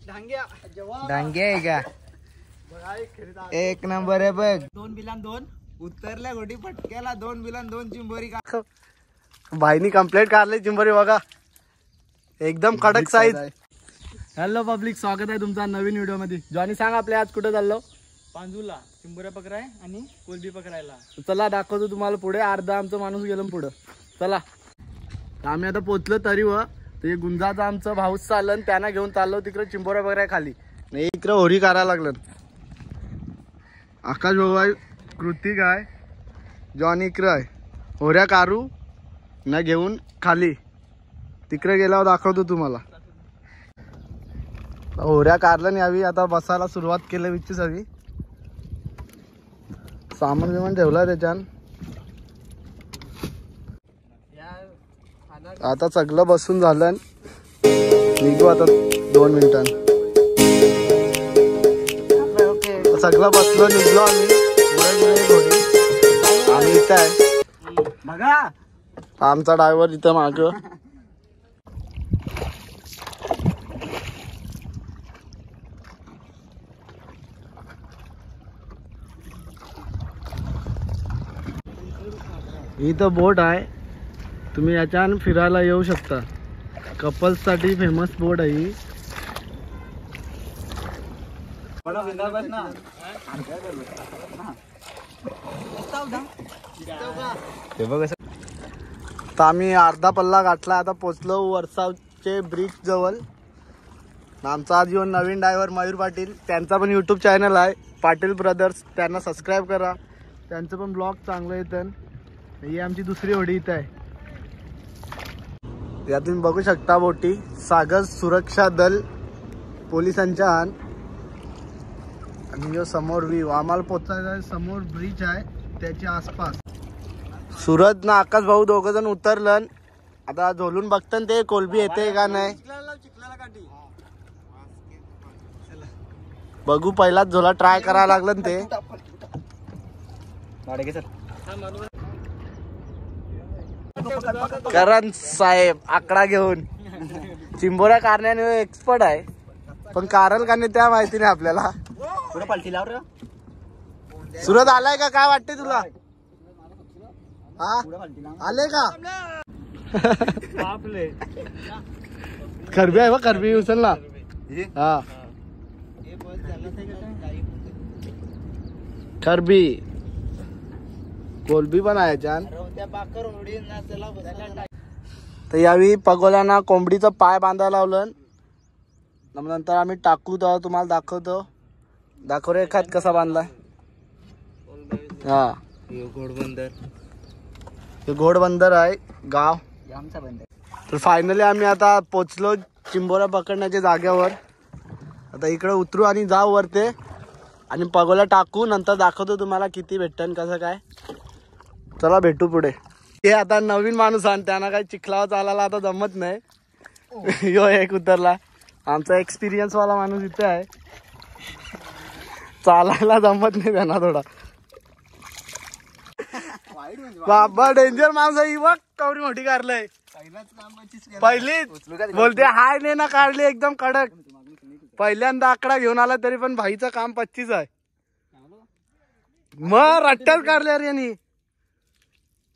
डांगे आहे का? एक नंबर आहे बघ. 2 बिलान 2 उतरल्या गोटी पटक्याला 2 बिलान 2 चिंबोरी का भाईनी कंप्लेंट काढली चिंबोरी बघा एकदम कडक साईज. हॅलो पब्लिक, स्वागत आहे तुमचा नवीन व्हिडिओ मध्ये. जॉनी सांग आपले आज कुठे चाललो? पांजूला चिंबोऱ्या पकडाय आणि कोलबी पकडायला. चला दाखवतो तुम्हाला पुढे. अर्धा आमचा माणूस गेलो पुढं. चला आम्ही आता पोचलो तरी व ते गुंजाचा आमचा भाऊच चाललं त्यांना घेऊन चाललो तिकडे चिंबोऱ्या वगैरे खाली. इकडे होरी करायला लागलं. आकाश भाऊ आहे, कृतिक आहे, जॉनी इकडे आहे. होऱ्या कारू ना घेऊन खाली तिकडे गेल्यावर दाखवतो तुम्हाला. होऱ्या कारला नाही हवी. आता बसायला सुरुवात केली विच्छीच हवी. सामान बिमान ठेवला त्याच्यान. आता सगळं बसून झालं. निघू आता 2 मिनिटां. सगळं बसलो निघलो आम्ही. आम्ही इथं आहे बघा. आमचा ड्रायव्हर इथं माग. इथं बोट आहे. तुम्ही याच्यान फिरायला येऊ शकता. कपल्स साठी फेमस बोट आहे ही. तर आम्ही अर्धा पल्ला गाठला. आता पोचलो वरसावचे ब्रिज जवळ. आमचा आज येऊन नवीन ड्रायव्हर मयूर पाटील. त्यांचा पण यूट्यूब चॅनल आहे पाटील ब्रदर्स. त्यांना सबस्क्राईब करा. त्यांचं पण ब्लॉग चांगलं येतं. ही आमची दुसरी होडी इथं आहे. या तुम्ही बघू शकता बोटी. सागर सुरक्षा दल पोलिसांच्या आण. आणि जो समोर व्ह्यू आम्हाला पोचायचा आहे. समोर ब्रिज आहे त्याच्या आसपास. सूरज ना आकाश भाऊ दोघं जण उतरलं. आता झोलून बघतात ते कोलबी येते का नाही. बघू पहिलाच झोला ट्राय करायला लागलं ते. करण साहेब आकडा घेऊन चिंबोऱ्या कारण्याने एक्सपर्ट आहे. पण कारल का नाही त्या माहिती नाही आपल्याला. सुरत आलाय का काय वाटते तुला? हा आले का? खरबी आहे बा. खरबी उचल ना. हा खरबी कोलबी पण आहे छान. तर यावेळी पगोल्यांना कोंबडीचं पाय बांधायला लावलं. नंतर आम्ही टाकू तर तुम्हाला दाखवतो. दाखव रे एखाद कसा बांधलाय. हा घोडबंदर आहे गाव. तर फायनली आम्ही आता पोचलो चिंबोऱ्या पकडण्याच्या जागेवर. आता इकडे उतरू आणि जाऊ वरते आणि पगोला टाकू. नंतर दाखवतो तुम्हाला किती भेटतं कसं काय. चला भेटू पुढे. हे आता नवीन माणूस आहे त्यांना काही चिखलावर चालायला आता जमत नाही. यो एक उतरला. आमचा एक्सपिरियन्स वाला माणूस इथे आहे. चालायला जमत नाही त्यांना थोडा. बाबा डेंजर माणूस आहे. बघ कवडी मोठी काढलंय. पहिलीच बोलते हाय नाही ना काढली एकदम कडक. पहिल्यांदा आकडा घेऊन आला तरी पण भाईचं काम 25 आहे. मग रट्ट्याच काढले अरे यांनी.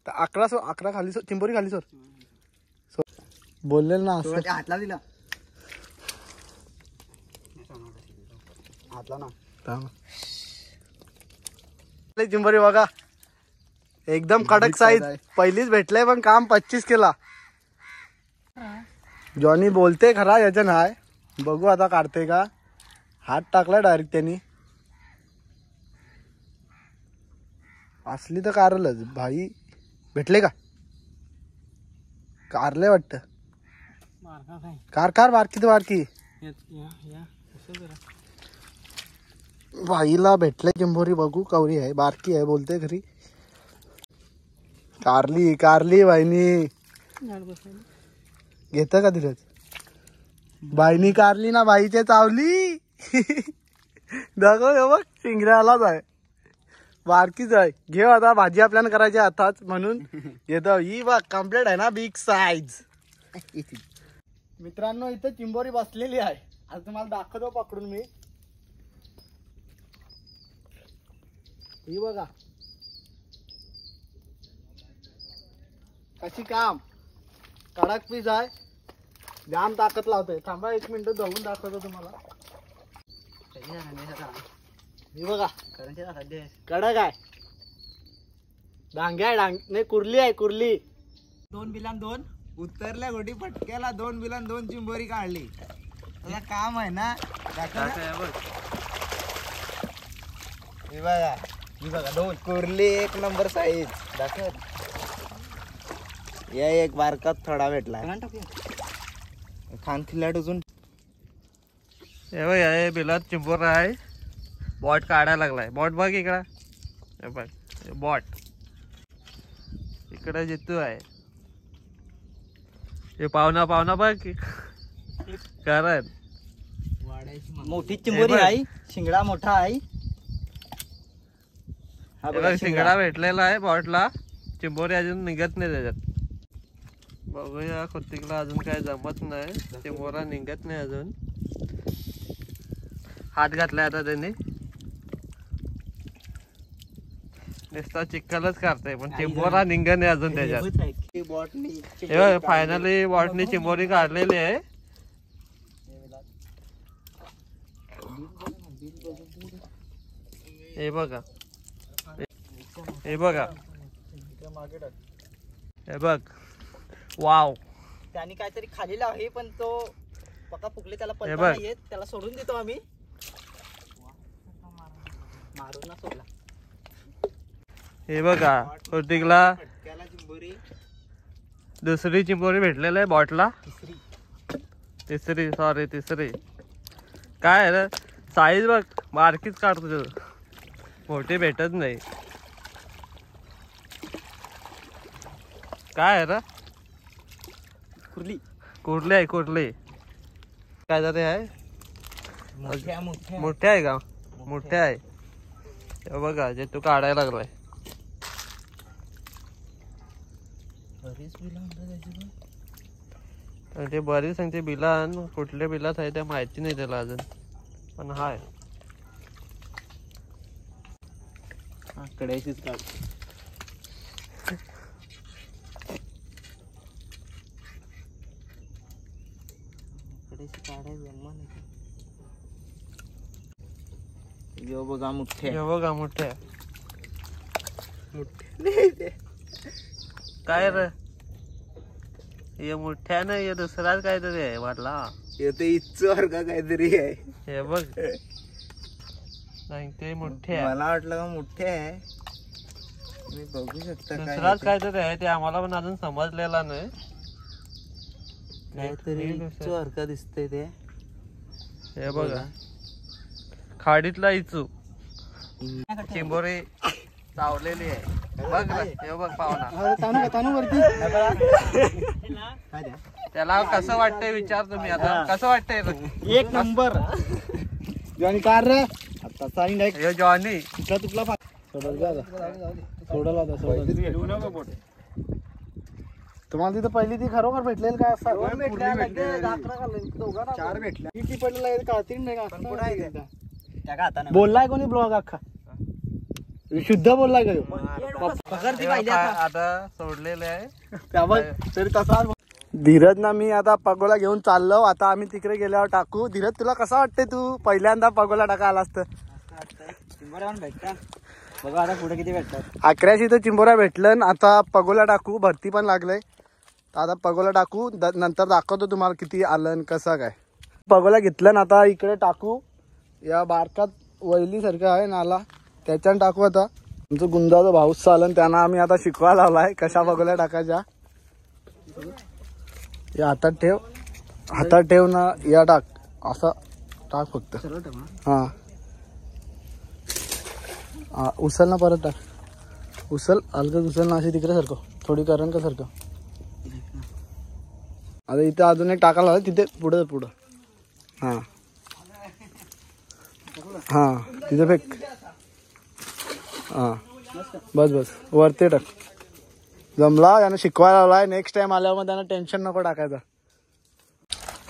अकरा खाली सर. चिंबोरी खाली सर बोलले ना असं. हातला दिला. हातला ना. चिंबोरी बघा एकदम कडक साईज. पहिलीच भेटलंय पण काम 25 केला. जॉनी बोलते खरा याच्या नाही. बघू आता काढते का. हात टाकला डायरेक्ट त्यांनी. असली तर कारलच भाई. भेटले का? कारले वाटत. कार बारकी तर बारकी. भाईला भेटले चिंबोरी. बघू कवरी आहे बारकी आहे बोलते खरी. कारली बाईनी घेत का धीरज. बाईनी कारली ना बाईचे चावली. दाखव बघ शिंगऱ्यालाच आहे. बारकीच आहे. घेऊ आता भाजी आपल्याला करायची आताच म्हणून घेतो. ही बघ कम्प्लीट आहे ना बिग साईज. मित्रांनो इथे चिंबोरी बसलेली आहे आता तुम्हाला दाखवतो पकडून मी. ही बघा कशी काम कडक पीस आहे. जाम ताकद लावतोय. थांबा 1 मिनिट धुवून दाखवतो तुम्हाला. ही बघा कडक आहे. डांगे आहे नाही कुर्ली आहे कुर्ली. 2 बिलान 2 उतरल्या गोटी पटक्याला 2 बिलान 2 चिंबोरी काढली. तुला काम आहे ना. ही बघा 2 कुर्ली 1 नंबर साईज दाखव. या एक बारकात थोडा भेटला. खान खिल्लाट अजून हे बघ हे बिलात चिंबोरा आहे. बॉट काढायला लागलाय. बॉट बघ इकडं. हे बघ बॉट इकडे जितू आहे. हे पावना पावना बघ कारण मोठी चिंबोरी आहे. शिंगडा मोठा आहे. शिंगडा भेटलेला आहे बॉटला. चिंबोरी अजून निघत नाही त्याच्यात. बघूया खोतिकला अजून काय जमत नाही. चिंबोरा निघत नाही अजून. हात घातलाय आता त्यांनी. नुसता चिखलच करताय पण चिंबोरा निघत नाही अजून त्याच्यात. फायनली बॉटनी चिंबोरी काढलेली आहे. हे बघा हे बघा हे बघ. वाव त्याने काहीतरी खालेला आहे पण तो पक्का फुकले. त्याला हे बघ. त्याला सोडून देतो आम्ही. मारून ना सोडला. हे बघा खोतिकला दुसरी चिंबोरी भेटलेली आहे बॉटला. तिसरी काय रे साईज बघ बारकीच काढतो तू. मोठी भेटत नाही. काय आहे रे कुर्ली आहे कुर्ली. काय जाते आहे मोठे आहे का. मोठे आहे. हे बघा जे तू काढायला लागलाय. ते बरीच सांगते बिलान कुठल्या बिलात आहे त्या माहिती नाही त्याला अजून पण हाय. कड्याचीच काढ. बघा मोठे. हे बघा मोठे काय रे. हे मोठ्या ना हे दुसराच काहीतरी आहे वाटला. ते इच्छर का काहीतरी आहे. हे बघ नाही ते मोठे आहे. मला वाटलं का मोठे आहे. मी बघू शकता दुसराच काहीतरी आहे ते आम्हाला पण अजून समजलेला नाही. काहीतरी इच्छर का दिसतंय ते. हे बघा खाडीतला इचू चिंबोरी चावलेली आहे. बघ ना हे बघ पाहुणा. त्याला कसं वाटतंय विचार तुम्ही आता. कसं वाटतंय 1 नंबर. जॉनी कार रे आता हे जॉनी तुटला तुम्हाला तिथं पहिली ती खरोखर भेटलेली काय असं 4 भेटल्या. ती पडलेला आहे काळतीन नाही का. बोललाय कोणी ब्लॉग अख्खा शुद्ध बोललाय का. आता सोडलेले आहे तरी तसा. धीरज ना मी आता पगोला घेऊन चाललो. आता आम्ही तिकडे गेल्यावर टाकू. धीरज तुला कसं वाटतंय तू पहिल्यांदा पगोला टाका आला असतं. बघा आता पुढे किती भेटतात. 1100 तर चिंबोरा भेटलं. आता पगोला टाकू. भरती पण लागलंय. आता पगोला टाकू. नंतर दाखवतो तुम्हाला किती आलं कसं काय. पगोला घेतलं ना आता इकडे टाकू. या बारकात वैली सारखं आहे नाला त्याच्यानं टाकू. आता तुमचं गुंजाचा भाऊस चालन त्यांना आम्ही आता शिकवायला लावलाय कशा पगोल्या टाकायच्या. या हातात ठेव ना. या टाक असं टाक फक्त. हा उचल ना परत टाक. उचल अलगद उचल ना. अशी तिकडे सारखं थोडी करण का सारखं. आता इथे अजून एक टाकायला तिथे पुढं. हा तिथे फेक. हा बस वरती टाक. जमला. त्यानं शिकवायला लावलाय. नेक्स्ट टाइम आल्यावर मग त्यांना टेन्शन नको टाकायचं.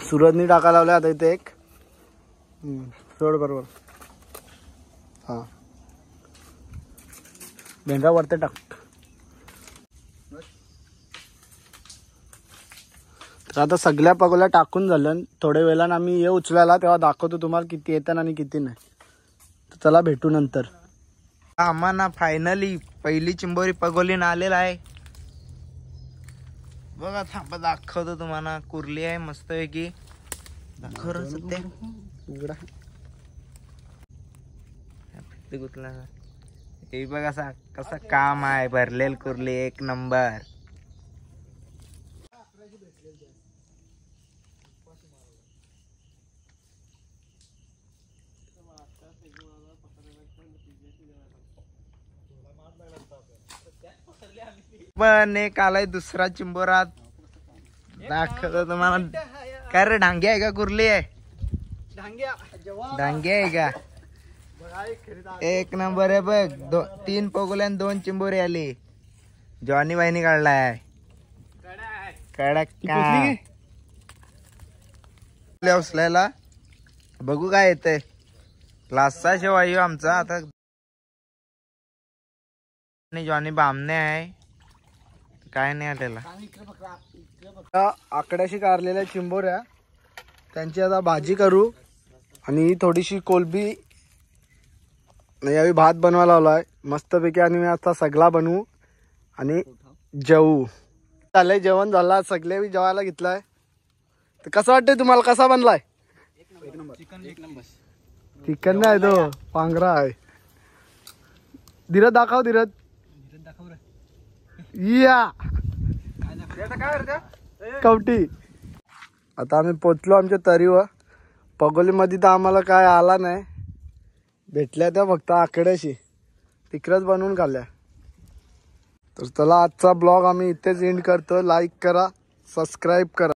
सुरजनी टाकायला लावलाय आता इथे एक. सोड बरोबर. हा भेंडा वरती टाक. तर आता सगळ्या पगोल्या टाकून झाल्या. थोड्या वेळानं आम्ही ये उचलायला तेव्हा दाखवतो तुम्हाला किती येतात आणि किती नाही. तर चला भेटू नंतर. आम्हाला फायनली पहिली चिंबोरी पगोलीन आलेला आहे बघा. थांबा दाखवतो तुम्हाला. कुर्ली आहे मस्त पैकी. दाखव रे सध्या. हे बघा कसं काम आहे. भरलेल कुर्ली एक नंबर. पण एक आलाय दुसरा चिंबोरा. दाखवतो तुम्हाला. काय रे डांगे आहे का कुर्ली आहे? डांगे आहे का? एक नंबर आहे बघ. 3 पगोल्यान 2 चिंबोरी आली. जॉनी बाईनी काढलाय. कडक का उचलायला. बघू काय येतंय. क्लासचा शेवायू आमचा आता. जॉनी बामणे आहे. काय नाही आलेला. आकड्याशी कारलेल्या चिंबोऱ्या त्यांची आता भाजी करू. आणि ही थोडीशी कोलबी यावेळी भात बनवायला लावलाय मस्तपैकी. आणि मी आता सगळा बनवू आणि जेवू. झालंय जेवण झाला. सगळे बी जेवायला घेतलाय. तर कसं वाटतंय तुम्हाला? कसा बनलाय? चिकन नाही तो पांघरा आहे. धीरज दाखव. धीरज या कवटी. आता आम्ही पोचलो आमच्या तरीवर. पगोलीमध्ये तर आम्हाला काय आला नाही. भेटल्या त्या फक्त आकड्याशी. तिकडच बनवून खाल्ल्या. तर चला आजचा ब्लॉग आम्ही इथेच एंड करतो. लाईक करा, सबस्क्राईब करा.